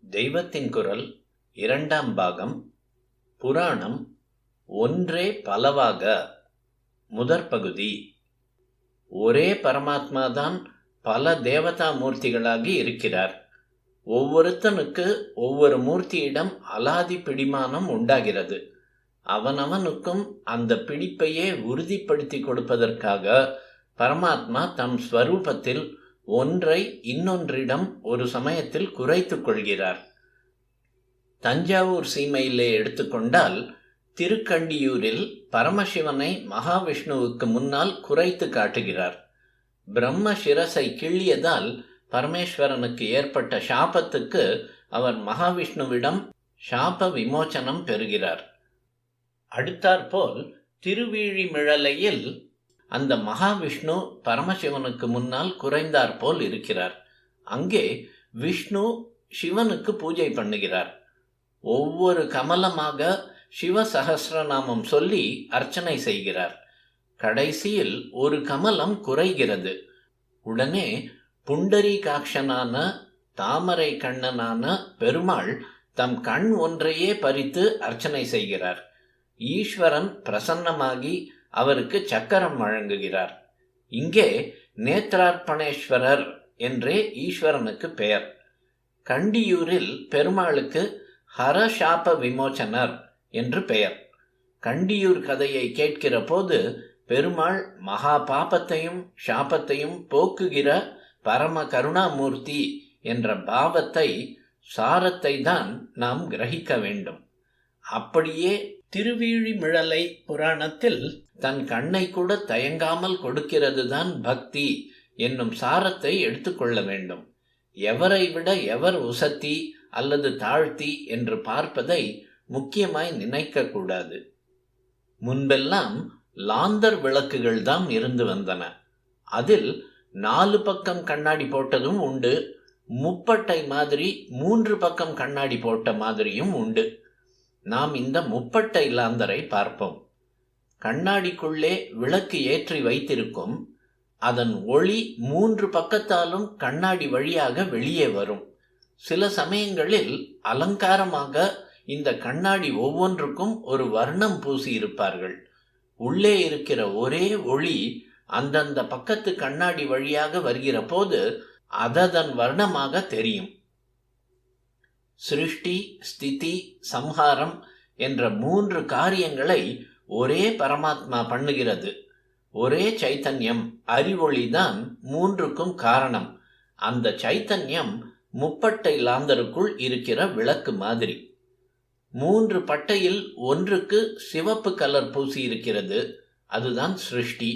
தெய்வத்தின் குரல் இரண்டாம் பாகம். புராணம் ஒன்றே பலவாக. முதற் பகுதி. ஒரே பரமாத்மாதான் பல தேவதா மூர்த்திகளாகி இருக்கிறார். ஒவ்வொருத்தனுக்கு ஒவ்வொரு மூர்த்தியிடம் அலாதி பிடிமானம் உண்டாகிறது. அவனவனுக்கும் அந்த பிடிப்பையே உறுதிப்படுத்தி கொடுப்பதற்காக பரமாத்மா தம் ஸ்வரூபத்தில் ஒன்றை இன்னொன்றிடம் ஒரு சமயத்தில் குறைத்து கொள்கிறார். தஞ்சாவூர் சீமையிலே எடுத்துக்கொண்டால், திருக்கண்டியூரில் பரமசிவனை மகாவிஷ்ணுவுக்கு முன்னால் குறைத்து காட்டுகிறார். பிரம்ம சிரசை கிள்ளியதால் பரமேஸ்வரனுக்கு ஏற்பட்ட சாபத்துக்கு அவர் மகாவிஷ்ணுவிடம் சாப விமோச்சனம் பெறுகிறார். அடுத்தாற்போல் திருவீழிமிழலையில் அந்த மகாவிஷ்ணு பரமசிவனுக்கு முன்னால் குறைந்தாற்போல் இருக்கிறார். அங்கே விஷ்ணு சிவனுக்கு பூஜை பண்ணுகிறார். ஒவ்வொரு கமலமாக சிவ சகஸ்ரநாமம் சொல்லி அர்ச்சனை செய்கிறார். கடைசியில் ஒரு கமலம் குறைகிறது. உடனே புண்டரீகாட்சனான தாமரை கண்ணனான பெருமாள் தம் கண் ஒன்றையே பறித்து அர்ச்சனை செய்கிறார். ஈஸ்வரன் பிரசன்னமாகி அவருக்கு சக்கரம் வழங்குகிறார். இங்கே நேத்ரார்ப்பணேஸ்வரர் என்றே ஈஸ்வரனுக்கு பெயர். கண்டியூரில் பெருமாளுக்கு ஹரசாப விமோச்சனர் என்று பெயர். கண்டியூர் கதையை கேட்கிற போது பெருமாள் மகா பாபத்தையும் சாபத்தையும் போக்குகிற பரம கருணாமூர்த்தி என்ற பாவத்தை, சாரத்தை தான் நாம் கிரகிக்க வேண்டும். அப்படியே திருவீழிமிழலை புராணத்தில் தன் கண்ணை கூட தயங்காமல் கொடுக்கிறது தான் பக்தி என்னும் சாரத்தை எடுத்துக்கொள்ள வேண்டும். எவரை விட எவர் உசத்தி அல்லது தாழ்த்தி என்று பார்ப்பதை முக்கியமாய் நினைக்க கூடாது. முன்பெல்லாம் லாந்தர் விளக்குகள் தான் இருந்து வந்தன. அதில் 4 பக்கம் கண்ணாடி போட்டதும் உண்டு, முப்பட்டை மாதிரி 3 பக்கம் கண்ணாடி போட்ட மாதிரியும் உண்டு. நாம் இந்த முப்பட்டை லாந்தரை பார்ப்போம். கண்ணாடிக்குள்ளே விளக்கு ஏற்றி வைத்திருக்கும். அதன் ஒளி 3 பக்கத்தாலும் கண்ணாடி வழியாக வெளியே வரும். சில சமயங்களில் அலங்காரமாக இந்த கண்ணாடி ஒவ்வொன்றுக்கும் ஒரு வர்ணம் பூசி இருப்பார்கள். உள்ளே இருக்கிற ஒரே ஒளி அந்தந்த பக்கத்து கண்ணாடி வழியாக வருகிற போது அதன் வர்ணமாக தெரியும். சிருஷ்டி, ஸ்திதி, சம்ஹாரம் என்ற 3 காரியங்களை ஒரே பரமாத்மா பண்ணுகிறது. ஒரே சைத்தன்யம், அறிவொளிதான் 3க்கும் காரணம். அந்த சைத்தன்யம் முப்பட்டை லாந்தருக்குள் இருக்கிற விளக்கு மாதிரி. 3 பட்டையில் ஒன்றுக்கு சிவப்பு கலர் பூசி இருக்கிறது, அதுதான் சிருஷ்டி.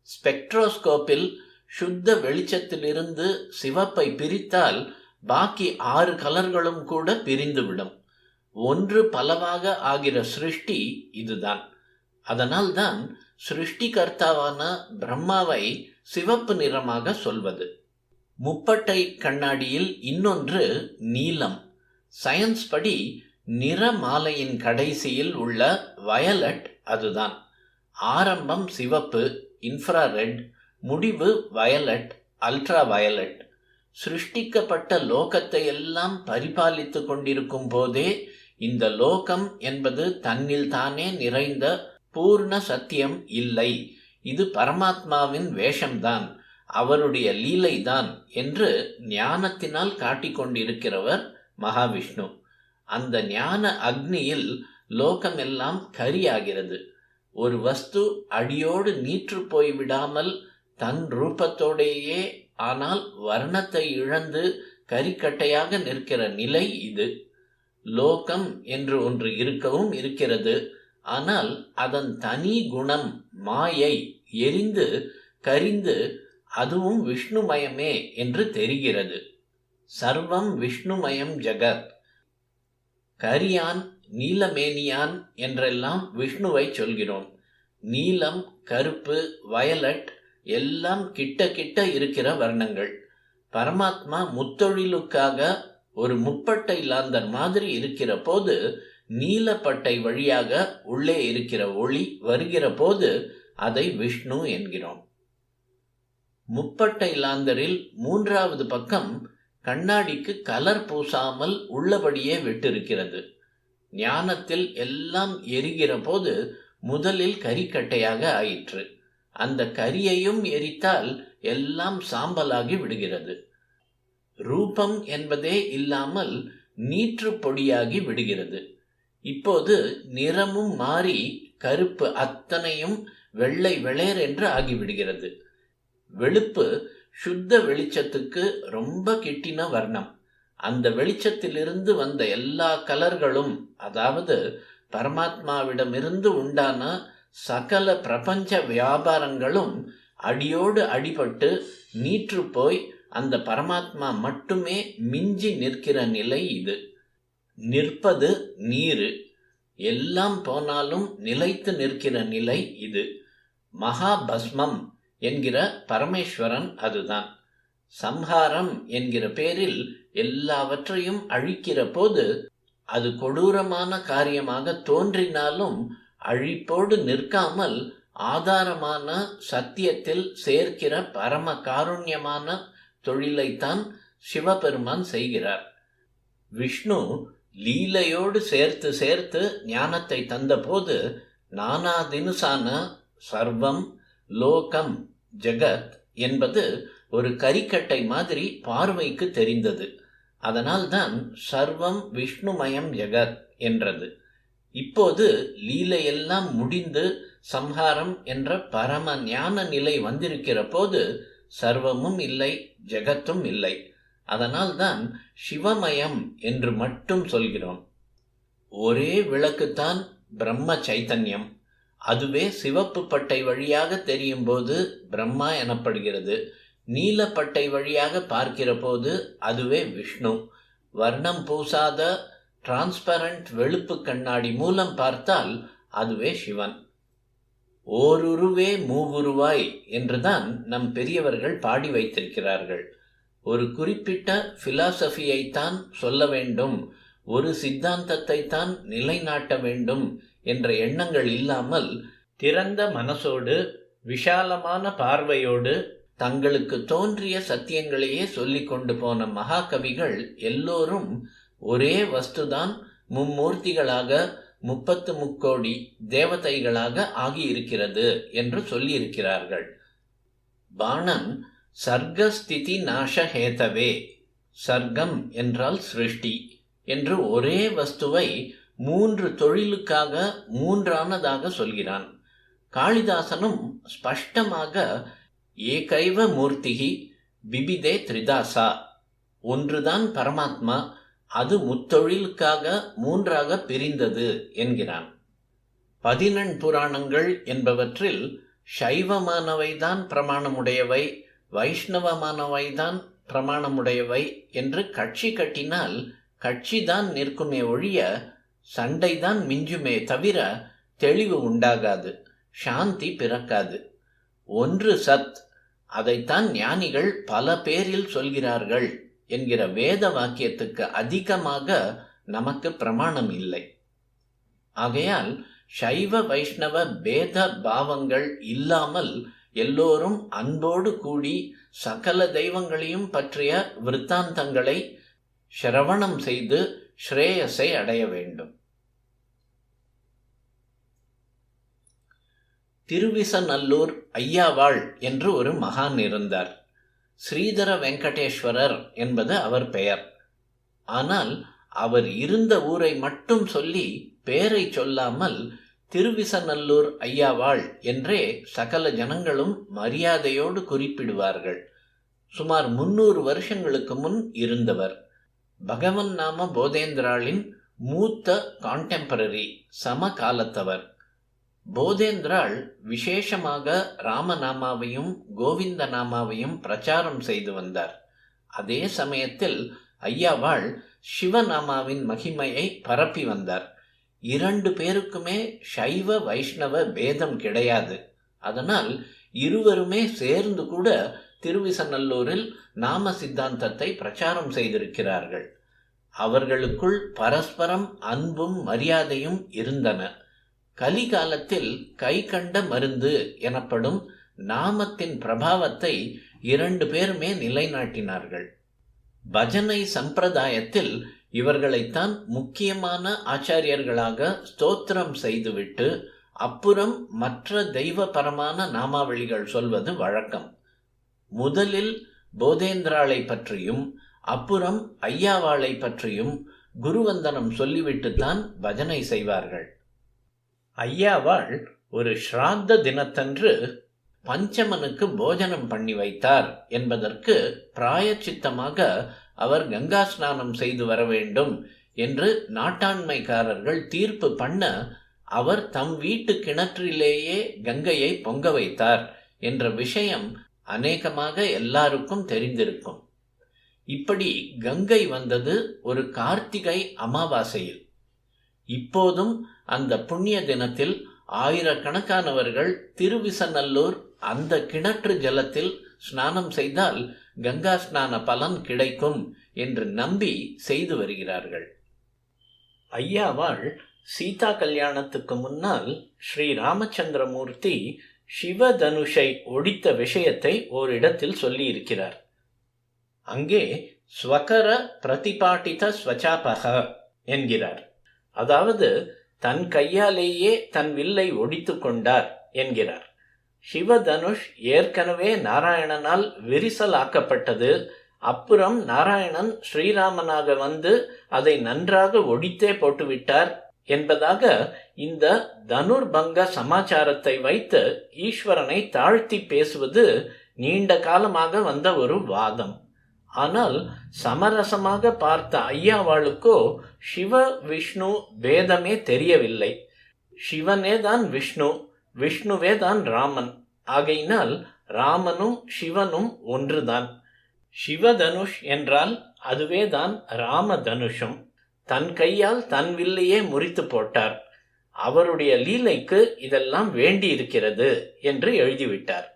ஸ்பெக்ட்ரோஸ்கோப்பில் சுத்த வெளிச்சத்திலிருந்து சிவப்பை பிரித்தால் பாக்கி 6 கலர்களும் கூட பிரிந்துவிடும். ஒன்று பலவாக ஆகிற சிருஷ்டி இதுதான். அதனால்தான் சிருஷ்டிகர்த்தாவான பிரம்மாவை சிவப்பு நிறமாக சொல்வது. முப்பட்டை கண்ணாடியில் இன்னொன்று நீலம். சயின்ஸ் படி நிறமாலையின் கடைசியில் உள்ள வயலட் அதுதான். ஆரம்பம் சிவப்பு, இன்ஃப்ராரெட், முடிவு வயலட், அல்ட்ரா வயலட். சிருஷ்டிக்கப்பட்ட லோகத்தை எல்லாம் பரிபாலித்து கொண்டிருக்கும் போதே இந்த லோகம் என்பது தன்னில் தானே நிறைந்த பூர்ண சத்தியம் இல்லை, இது பரமாத்மாவின் வேஷம்தான், அவருடைய லீலைதான் என்று ஞானத்தினால் காட்டிக்கொண்டிருக்கிறவர் மகாவிஷ்ணு. அந்த ஞான அக்னியில் லோகம் எல்லாம் கரியாகிறது. ஒரு வஸ்து அடியோடு நீற்று போய்விடாமல் தன் ரூபத்தோடையே ஆனால் வர்ணத்தை இழந்து கரிக்கட்டையாக நிற்கிற நிலை இது. லோகம் என்று ஒன்று இருக்கவும் இருக்கிறது. ஆனால் அதன் தனி குணம் மாயை எரிந்து கரிந்து அதுவும் விஷ்ணுமயமே என்று தெரிகிறது. சர்வம் விஷ்ணுமயம் ஜகத். கரியான், நீலமேனியான் என்றெல்லாம் விஷ்ணுவை சொல்கிறோம். நீலம், கருப்பு, வயலட் எல்லாம் கிட்ட கிட்ட இருக்கிற வர்ணங்கள். பரமாத்மா முத்தொழிலுக்காக ஒரு முப்பட்டை லாந்தர் மாதிரி இருக்கிற போது நீலப்பட்டை வழியாக உள்ளே இருக்கிற ஒளி வருகிற போது அதை விஷ்ணு என்கிறோம். முப்பட்டை லாந்தரில் 3வது பக்கம் கண்ணாடிக்கு கலர் பூசாமல் உள்ளபடியே விட்டிருக்கிறது. ஞானத்தில் எல்லாம் எரிகிற போது முதலில் கரிக்கட்டையாக ஆயிற்று. அந்த கரியையும் எரித்தால் எல்லாம் சாம்பலாகி விடுகிறது. ரூபம் என்பதே இல்லாமல் நீற்று பொடியாகி விடுகிறது. இப்போது நிறமும் மாறி கருப்பு அத்தனையும் வெள்ளை வெளேர் என்று ஆகிவிடுகிறது. வெளுப்பு சுத்த வெளிச்சத்துக்கு ரொம்ப கிட்டின வர்ணம். அந்த வெளிச்சத்திலிருந்து வந்த எல்லா கலர்களும், அதாவது பரமாத்மாவிடமிருந்து உண்டான சகல பிரபஞ்ச வியாபாரங்களும் அடியோடு அடிபட்டு நீற்று போய் அந்த பரமாத்மா மட்டுமே மிஞ்சி நிற்கிற நிலை இது. நிற்பது நீரு, எல்லாம் போனாலும் நிலைத்து நிற்கிற நிலை இது. மகாபஸ்மம் என்கிற பரமேஸ்வரன் அதுதான். சம்ஹாரம் என்கிற பேரில் எல்லாவற்றையும் அழிக்கிற போது அது கொடூரமான காரியமாக தோன்றினாலும் அழிப்போடு நிற்காமல் ஆதாரமான சத்தியத்தில் சேர்க்கிற பரம காருண்யமான தொழிலைத்தான் சிவபெருமான் செய்கிறார். விஷ்ணு லீலையோடு சேர்த்து சேர்த்து ஞானத்தை தந்தபோது நானாதினுசான சர்வம் லோகம் ஜெகத் என்பது ஒரு கரிக்கட்டை மாதிரி பார்வைக்கு தெரிந்தது. அதனால்தான் சர்வம் விஷ்ணுமயம் ஜெகத் என்றது. இப்போது லீலையெல்லாம் முடிந்து சம்ஹாரம் என்ற பரம ஞான நிலை வந்திருக்கிற போது சர்வமும் இல்லை, ஜெகத்தும் இல்லை. அதனால்தான் சிவமயம் என்று மட்டும் சொல்கிறோம். ஒரே விளக்குத்தான் பிரம்ம சைத்தன்யம். அதுவே சிவப்பு பட்டை வழியாக தெரியும் போது பிரம்மா எனப்படுகிறது. நீலப்பட்டை வழியாக பார்க்கிற போது அதுவே விஷ்ணு. வர்ணம் பூசாத டிரான்ஸ்பரண்ட் வெளுப்பு கண்ணாடி மூலம் பார்த்தால் அதுவே சிவன். ஓருருவே மூவுருவாய் என்றுதான் நம் பெரியவர்கள் பாடி வைத்திருக்கிறார்கள். ஒரு குறிப்பிட்ட பிலாசபியைத்தான் சொல்ல வேண்டும், ஒரு சித்தாந்தத்தை தான் நிலைநாட்ட வேண்டும் என்ற எண்ணங்கள் இல்லாமல் திறந்த மனசோடு விஷாலமான பார்வையோடு தங்களுக்கு தோன்றிய சத்தியங்களையே சொல்லிக் கொண்டு போன மகாகவிகள் எல்லோரும் ஒரே வஸ்துதான் மும்மூர்த்திகளாக 33 கோடி தேவதைகளாக ஆகியிருக்கிறது என்று சொல்லியிருக்கிறார்கள். பாணன் சர்க்கஸ்திதி நாசஹேதவே, சர்க்கம் என்றால் சிருஷ்டி என்று ஒரே வஸ்துவை 3 தொழிலுக்காக மூன்றானதாக சொல்கிறான். காளிதாசனும் ஸ்பஷ்டமாக ஏகைவ மூர்த்திகி பிபிதே த்ரிதாசா, ஒன்றுதான் பரமாத்மா, அது முத்தொழிலுக்காக மூன்றாக பிரிந்தது என்கிறான். 14 புராணங்கள் என்பவற்றில் சைவமானவைதான் பிரமாணமுடையவை, வைஷ்ணவமானவைதான் பிரமாணமுடையவை என்று கட்சி கட்டினால் கட்சிதான் நிற்குமே ஒழிய சண்டைதான் மிஞ்சுமே தவிர தெளிவு உண்டாகாது, சாந்தி பிறக்காது. ஒன்று சத், அதைத்தான் ஞானிகள் பல பேரில் சொல்கிறார்கள் என்கிற வேத வாக்கியத்துக்கு அதிகமாக நமக்கு பிரமாணம் இல்லை. ஆகையால் சைவ வைஷ்ணவ பேத பாவங்கள் இல்லாமல் எல்லோரும் அன்போடு கூடி சகல தெய்வங்களையும் பற்றிய விருத்தாந்தங்களை சிரவணம் செய்து ஸ்ரேயஸை அடைய வேண்டும். திருவிசநல்லூர் ஐயாவாள் என்று ஒரு மகான் இருந்தார். ஸ்ரீதர வெங்கடேஸ்வரர் என்பது அவர் பெயர். ஆனால் அவர் இருந்த ஊரை மட்டும் சொல்லி பேரை சொல்லாமல் திருவிசநல்லூர் ஐயாவாள் என்றே சகல ஜனங்களும் மரியாதையோடு குறிப்பிடுவார்கள். சுமார் 300 வருஷங்களுக்கு முன் இருந்தவர். பகவன் நாம போதேந்திராளின் மூத்த கான்டெம்பரரி, சமகாலத்தவர். போதேந்திராள் விசேஷமாக ராமநாமாவையும் கோவிந்த நாமாவையும் பிரச்சாரம் செய்து வந்தார். அதே சமயத்தில் ஐயாவாள் சிவநாமாவின் மகிமையை பரப்பி வந்தார். 2 பேருக்குமே சைவ வைஷ்ணவ பேதம் கிடையாது. அதனால் இருவருமே சேர்ந்து கூட திருவிசநல்லூரில் நாம சித்தாந்தத்தை பிரச்சாரம் செய்திருக்கிறார்கள். அவர்களுக்குள் பரஸ்பரம் அன்பும் மரியாதையும் இருந்தன. கலிகாலத்தில் கை கண்ட மருந்து எனப்படும் நாமத்தின் பிரபாவத்தை 2 பேருமே நிலைநாட்டினார்கள். பஜனை சம்பிரதாயத்தில் இவர்களைத்தான் முக்கியமான ஆச்சாரியர்களாக ஸ்தோத்திரம் செய்துவிட்டு அப்புறம் மற்ற தெய்வபரமான நாமாவளிகள் சொல்வது வழக்கம். முதலில் போதேந்திராளை பற்றியும் அப்புறம் ஐயாவாளை பற்றியும் குருவந்தனம் சொல்லிவிட்டுத்தான் பஜனை செய்வார்கள். ஐயாவாள் ஒரு ஸ்ராத்த தினத்தன்று பஞ்சமனுக்கு போஜனம் பண்ணி வைத்தார் என்பதற்கு பிராயச்சித்தமாக அவர் கங்கா ஸ்நானம் செய்து வர வேண்டும் என்று நாட்டாண்மைக்காரர்கள் தீர்ப்பு பண்ண அவர் தம் வீட்டு கிணற்றிலேயே கங்கையை பொங்க வைத்தார் என்ற விஷயம் அநேகமாக எல்லாருக்கும் தெரிந்திருக்கும். இப்படி கங்கை வந்தது ஒரு கார்த்திகை அமாவாசையில். இப்போதும் அந்த புண்ணிய தினத்தில் ஆயிரக்கணக்கானவர்கள் திருவிசநல்லூர் அந்த கிணற்று ஜலத்தில் ஸ்நானம் செய்தால் கங்கா ஸ்நான பலன் கிடைக்கும் என்று நம்பி செய்து வருகிறார்கள். ஐயாவாள் சீதா கல்யாணத்துக்கு முன்னால் ஸ்ரீ ராமச்சந்திரமூர்த்தி சிவதனுஷை ஒடித்த விஷயத்தை ஓரிடத்தில் சொல்லியிருக்கிறார். அங்கே ஸ்வகர பிரதிபாட்டித ஸ்வச்சாபக என்கிறார். அதாவது தன் கையாலேயே தன் வில்லை ஒடித்து கொண்டார் என்கிறார். சிவதனுஷ் ஏற்கனவே நாராயணனால் விரிசலாக்கப்பட்டது. அப்புறம் நாராயணன் ஸ்ரீராமனாக வந்து அதை நன்றாக ஒடித்தே போட்டுவிட்டார் என்பதாக இந்த தனுர்பங்க சமாச்சாரத்தை வைத்து ஈஸ்வரனை தாழ்த்தி பேசுவது நீண்ட காலமாக வந்த ஒரு வாதம். ஆனால் சமரசமாக பார்த்த ஐயாவாளுக்கோ சிவ விஷ்ணு பேதமே தெரியவில்லை. சிவனேதான் விஷ்ணு, விஷ்ணுவேதான் ராமன். ஆகையினால் ராமனும் சிவனும் ஒன்றுதான். சிவதனுஷ் என்றால் அதுவேதான் ராமதனுஷம். தன் கையால் தன் வில்லையே முறித்து போட்டார். அவருடைய லீலைக்கு இதெல்லாம் வேண்டி இருக்கிறது என்று எழுதிவிட்டார்.